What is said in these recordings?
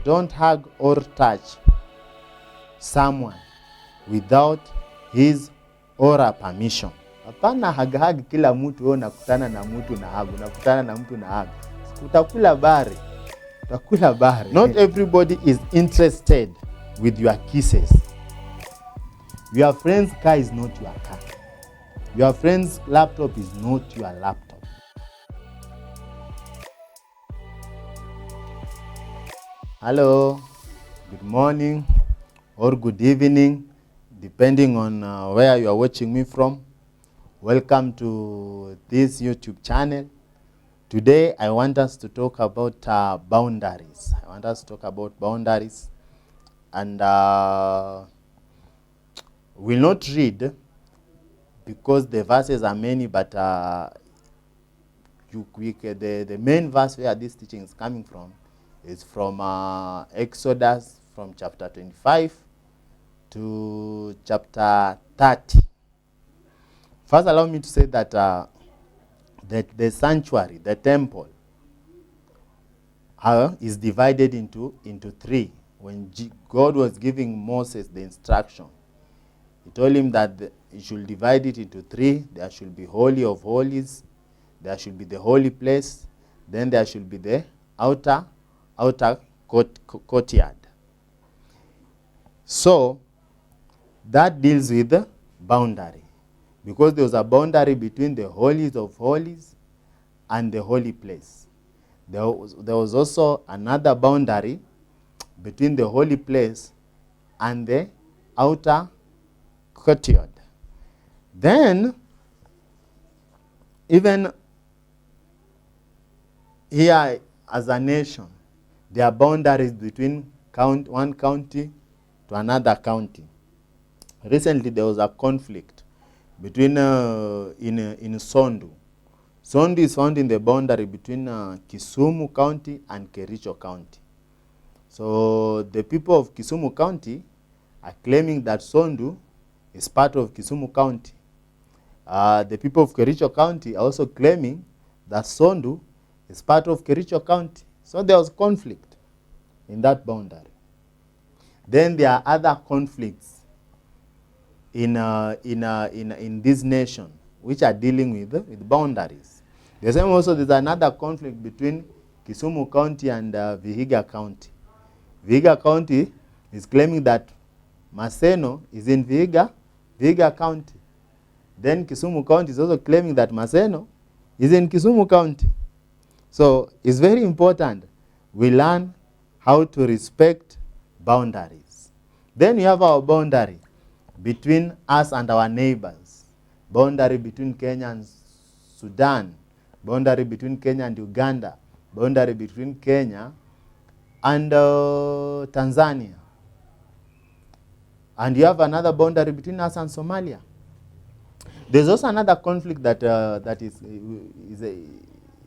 don't hug or touch someone without his or her permission. Hapana hug kila mtu. Wewe unakutana na mtu na hug, unakutana na mtu na hug, utakula bari. Not everybody is interested with your kisses. Your friend's car is not your car. Your friend's laptop is not your laptop. Hello, good morning or good evening, depending on where you are watching me from. Welcome to this YouTube channel. Today I want us to talk about boundaries. And we'll not read because the verses are many, but the main verse where this teaching is coming from is from Exodus, from chapter 25 to chapter 30. First, allow me to say that the sanctuary, the temple, is divided into three. When God was giving Moses the instruction, he told him that he should divide it into three. There should be Holy of Holies, there should be the holy place, then there should be the outer courtyard. So that deals with the boundary, because there was a boundary between the holies of holies and the holy place. There was also another boundary between the holy place and the outer courtyard. Then, even here as a nation, there are boundaries between one county to another county. Recently, there was a conflict between in Sondu. Sondu is found in the boundary between Kisumu County and Kericho County. So the people of Kisumu County are claiming that Sondu is part of Kisumu County. The people of Kericho County are also claiming that Sondu is part of Kericho County. So there was conflict in that boundary. Then there are other conflicts in this nation which are dealing with boundaries. There's another conflict between Kisumu County and Vihiga County. Vihiga County is claiming that Maseno is in Vihiga County. Then Kisumu County is also claiming that Maseno is in Kisumu County. So it's very important we learn how to respect boundaries. Then we have our boundary between us and our neighbors. Boundary between Kenya and Sudan. Boundary between Kenya and Uganda. Boundary between Kenya and Tanzania. And you have another boundary between us and Somalia. There's also another conflict that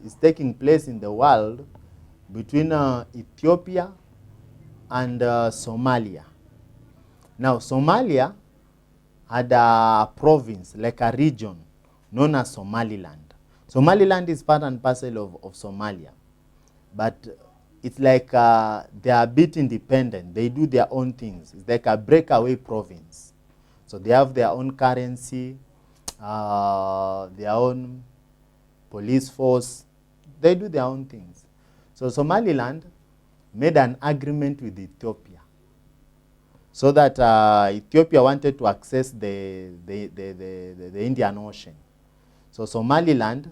is taking place in the world between Ethiopia and Somalia. Now, Somalia had a province, like a region, known as Somaliland. Somaliland is part and parcel of Somalia. But it's like they are a bit independent. They do their own things. It's like a breakaway province. So they have their own currency, their own police force. They do their own things. So Somaliland made an agreement with Ethiopia, so that Ethiopia wanted to access the Indian Ocean. So Somaliland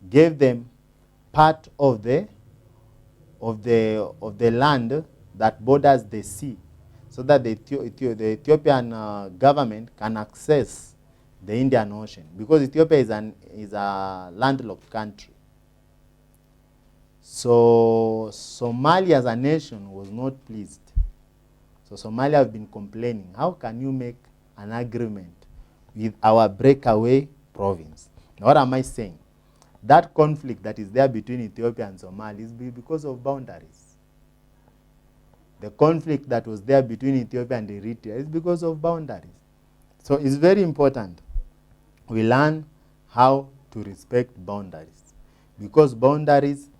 gave them part of the land that borders the sea, so that the Ethiopian government can access the Indian Ocean, because Ethiopia is a landlocked country. So Somalia as a nation was not pleased. So Somalia have been complaining, how can you make an agreement with our breakaway province? Now, what am I saying? That conflict that is there between Ethiopia and Somalia is because of boundaries. The conflict that was there between Ethiopia and Eritrea is because of boundaries. So it's very important we learn how to respect boundaries, because boundaries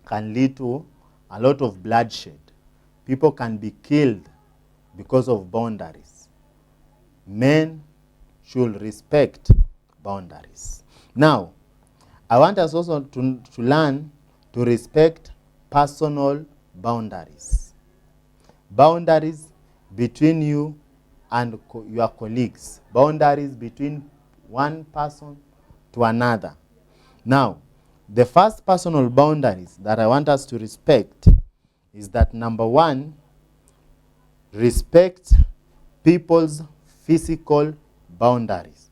can lead to a lot of bloodshed. People can be killed because of boundaries. Men should respect boundaries. Now, I want us also to learn to respect personal boundaries. Boundaries between you and your colleagues. Boundaries between one person to another. Now, the first personal boundaries that I want us to respect is that, number one, respect people's physical boundaries.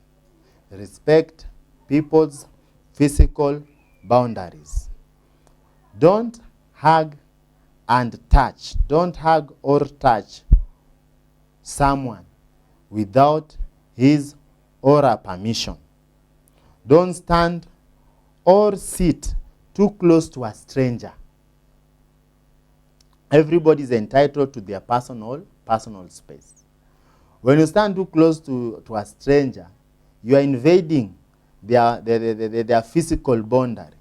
Respect people's physical boundaries. Don't hug and touch. Don't hug or touch someone without his or her permission. Don't stand or sit too close to a stranger. Everybody is entitled to their personal space. When you stand too close to a stranger, you are invading their physical boundary.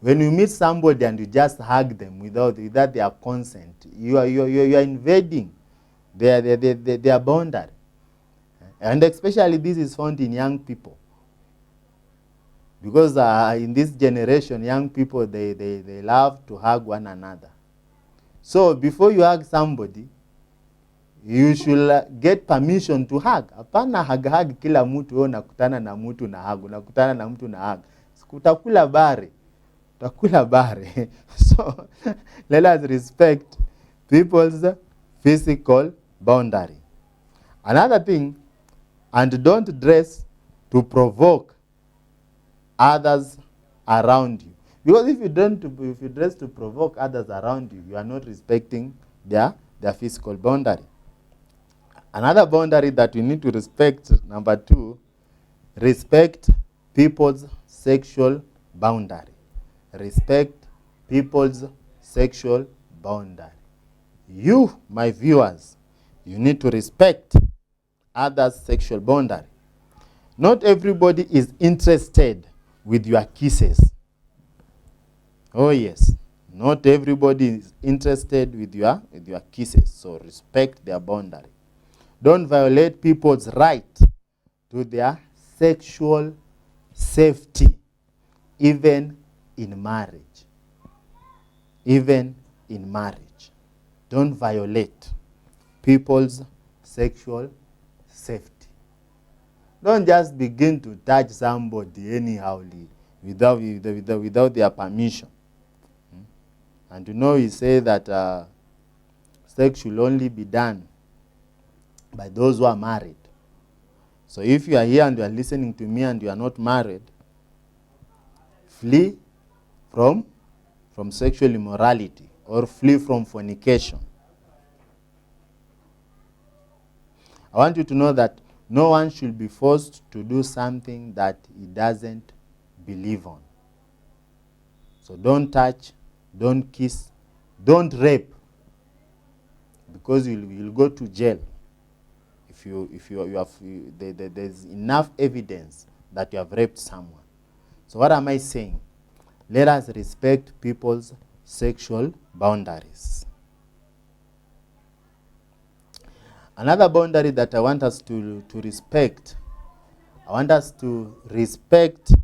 When you meet somebody and you just hug them without their consent, you are invading their boundary. And especially this is found in young people. Because in this generation, young people, they love to hug one another. So before you hug somebody, you should get permission to hug. Hapana hug kila mtu, wewe unakutana na mtu na hug, unakutana na mtu na hug. Utakula bare. Utakula bare. So let us respect people's physical boundary. Another thing, and don't dress to provoke others around you. Because if you dress to provoke others around you, you are not respecting their physical boundary. Another boundary that we need to respect, number two, respect people's sexual boundary. Respect people's sexual boundary. You, my viewers, you need to respect others' sexual boundary. Not everybody is interested with your kisses. Oh yes, not everybody is interested with your kisses, so respect their boundary. Don't violate people's right to their sexual safety, even in marriage. Even in marriage. Don't violate people's sexual safety. Don't just begin to touch somebody anyhow without their permission. And you say that sex should only be done by those who are married. So if you are here and you are listening to me and you are not married, flee from sexual immorality or flee from fornication. I want you to know that no one should be forced to do something that he doesn't believe on. So don't touch, don't kiss, don't rape, because you'll go to jail there's enough evidence that you have raped someone. So what am I saying? Let us respect people's sexual boundaries. Another boundary that I want us to respect, I want us to respect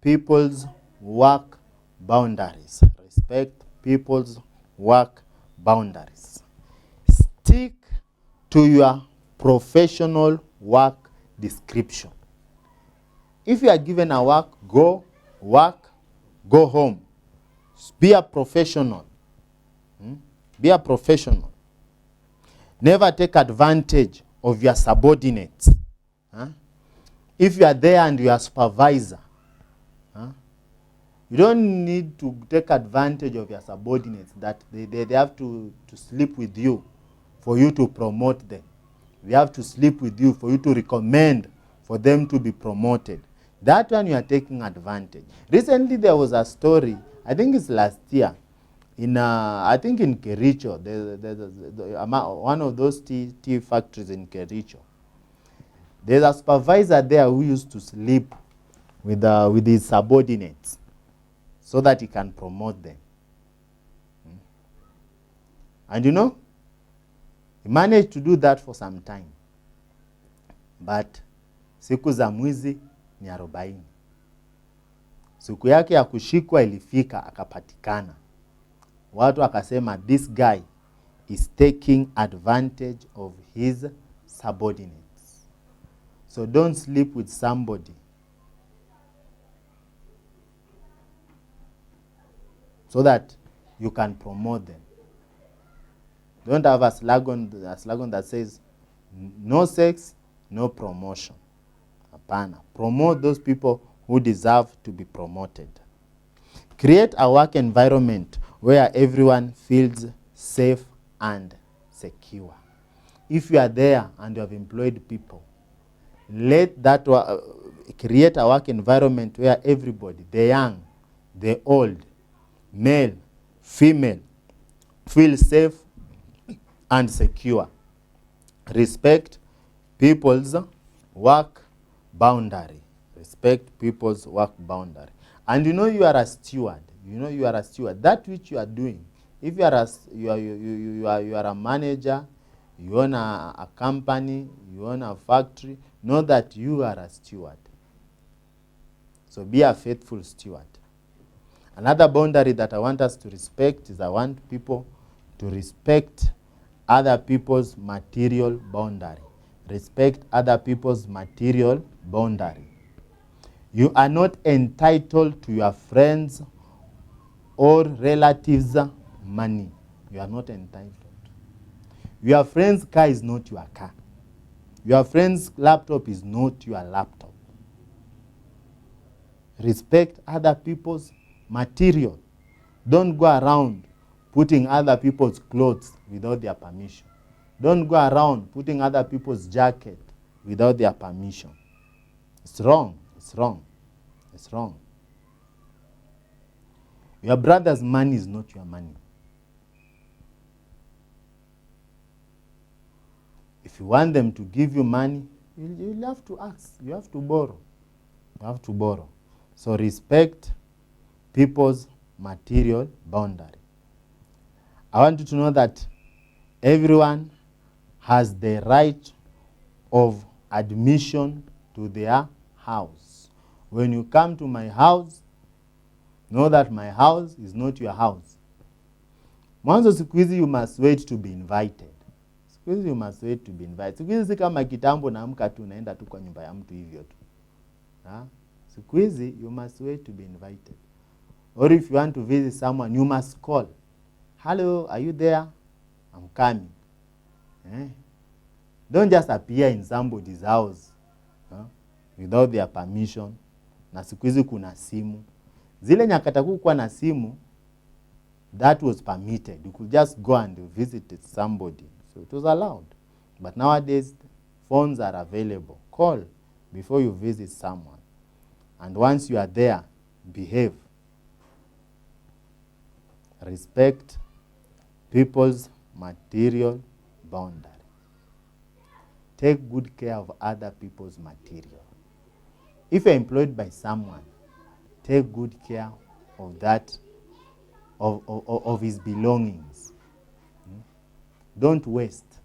people's work boundaries. Respect people's work boundaries. Stick to your professional work description. If you are given a work, go work, go home. Be a professional. Be a professional. Never take advantage of your subordinates. If you are there and you are supervisor, you don't need to take advantage of your subordinates that they have to sleep with you for you to promote them. They have to sleep with you for you to recommend for them to be promoted. That one you are taking advantage. Recently there was a story, I think it's last year, in Kericho. There's one of those tea factories in Kericho. There's a supervisor there who used to sleep with his subordinates so that he can promote them. And you know, he managed to do that for some time. But siku za mwizi ni 40. Siku yake ya kushikwa ilifika, akapatikana. Watu akasema, this guy is taking advantage of his subordinates. So don't sleep with somebody so that you can promote them. Don't have a slogan that says, no sex, no promotion. Hapana. Promote those people who deserve to be promoted. Create a work environment where everyone feels safe and secure. If you are there and you have employed people, let that create a work environment where everybody, the young, the old, male, female, feel safe and secure. Respect people's work boundary. Respect people's work boundary. And you know you are a steward. You know you are a steward. That which you are doing, if you are a manager, you own a company, you own a factory, know that you are a steward. So be a faithful steward. Another boundary that I want us to respect is I want people to respect other people's material boundary. Respect other people's material boundary. You are not entitled to your friends or relatives' money. You are not entitled. Your friend's car is not your car. Your friend's laptop is not your laptop. Respect other people's material. Don't go around putting other people's clothes without their permission. Don't go around putting other people's jacket without their permission. It's wrong. It's wrong. It's wrong. Your brother's money is not your money. If you want them to give you money, you'll have to ask. You have to borrow. You have to borrow. So respect people's material boundary. I want you to know that everyone has the right of admission to their house. When you come to my house, know that my house is not your house. Mwanzo siku hizi you must wait to be invited. Siku hizi you must wait to be invited. Siku hizi kama kitambo naamka tu naenda tu kwa nyumba ya mtu hivyo tu. Siku hizi you must wait to be invited. Or if you want to visit someone, you must call. Hello, are you there? I'm coming. Don't just appear in somebody's house without their permission. Na siku hizi kuna simu. Zile nyakati kukuwa na simu, that was permitted. You could just go and visit somebody. So it was allowed. But nowadays, phones are available. Call before you visit someone. And once you are there, behave. Respect people's material boundary. Take good care of other people's material. If you're employed by someone, take good care of that, of his belongings. Don't waste.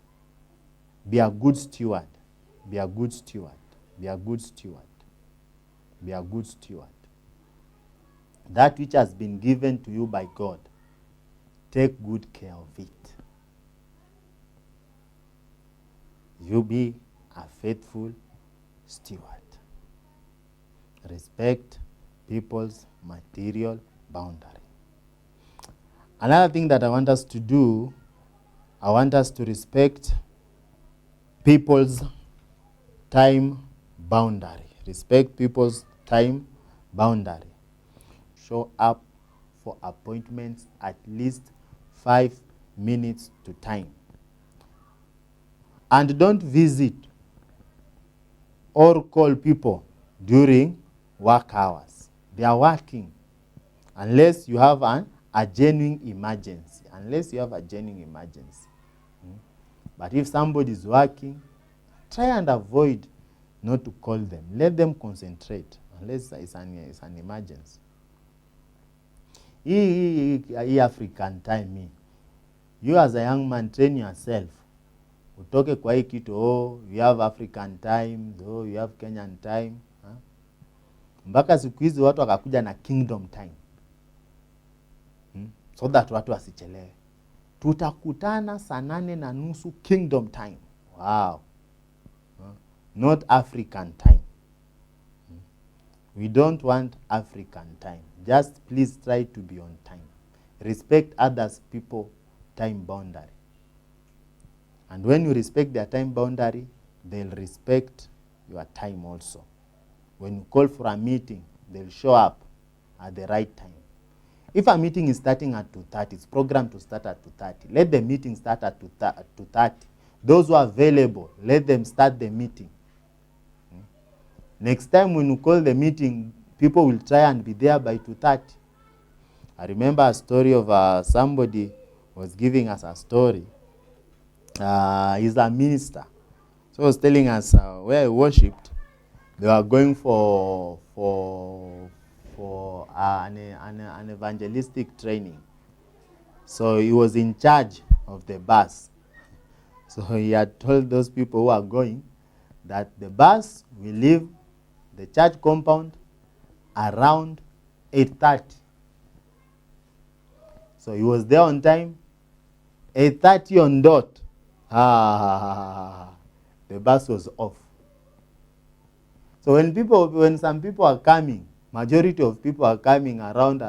Be a good steward. Be a good steward. Be a good steward. Be a good steward. That which has been given to you by God, take good care of it. You be a faithful steward. Respect people's material boundary. Another thing that I want us to do, I want us to respect people's time boundary. Respect people's time boundary. Show up for appointments at least 5 minutes to time. And don't visit or call people during work hours. They are working. Unless you have a genuine emergency. Unless you have a genuine emergency. But if somebody is working, try and avoid not to call them. Let them concentrate. Unless it's an emergency. Hii African time You as a young man, train yourself. Utoke kwa hii kitu, oh, you have African time, oh, you have Kenyan time. Mpaka siku hizi watu wakakuja na kingdom time. So that watu wasichelewe. Tutakutana saa 8:30 kingdom time. Wow. Not African time. We don't want African time. Just please try to be on time. Respect others people time boundary. And when you respect their time boundary, they'll respect your time also. When you call for a meeting, they'll show up at the right time. If a meeting is starting at 2:30, it's programmed to start at 2:30. Let the meeting start at 2:30. Those who are available, let them start the meeting. Next time when you call the meeting, people will try and be there by 2:30. I remember a story of somebody was giving us a story. He's a minister. So he was telling us where he worshipped, they were going for an evangelistic training. So he was in charge of the bus. So he had told those people who are going that the bus will leave the church compound around 8:30. So he was there on time. 8:30 on dot. The bus was off. So when some people are coming, majority of people are coming around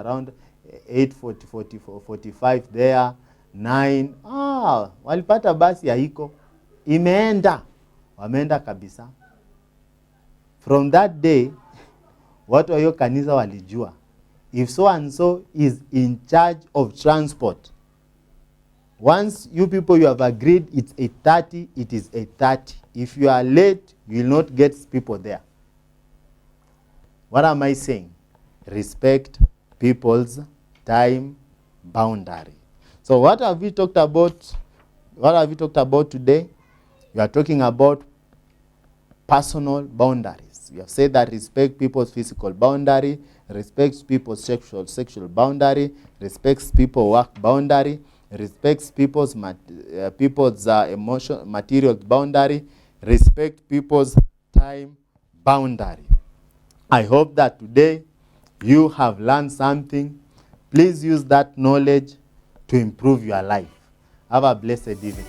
8:40, 45 there, 9. Walipata basi haiko. Imeenda. Wameenda kabisa. From that day, watu wa hiyo kanisa walijua, if so and so is in charge of transport, once you people you have agreed it's 8:30, it is 8:30. If you are late, you will not get people there. What am I saying? Respect people's time boundary. So what have we talked about? What have we talked about today? We are talking about personal boundaries. We have said that respect people's physical boundary, respects people's sexual boundary, respects people's work boundary, respects people's emotional material boundary, respect people's time boundary. I hope that today you have learned something. Please use that knowledge to improve your life. Have a blessed evening.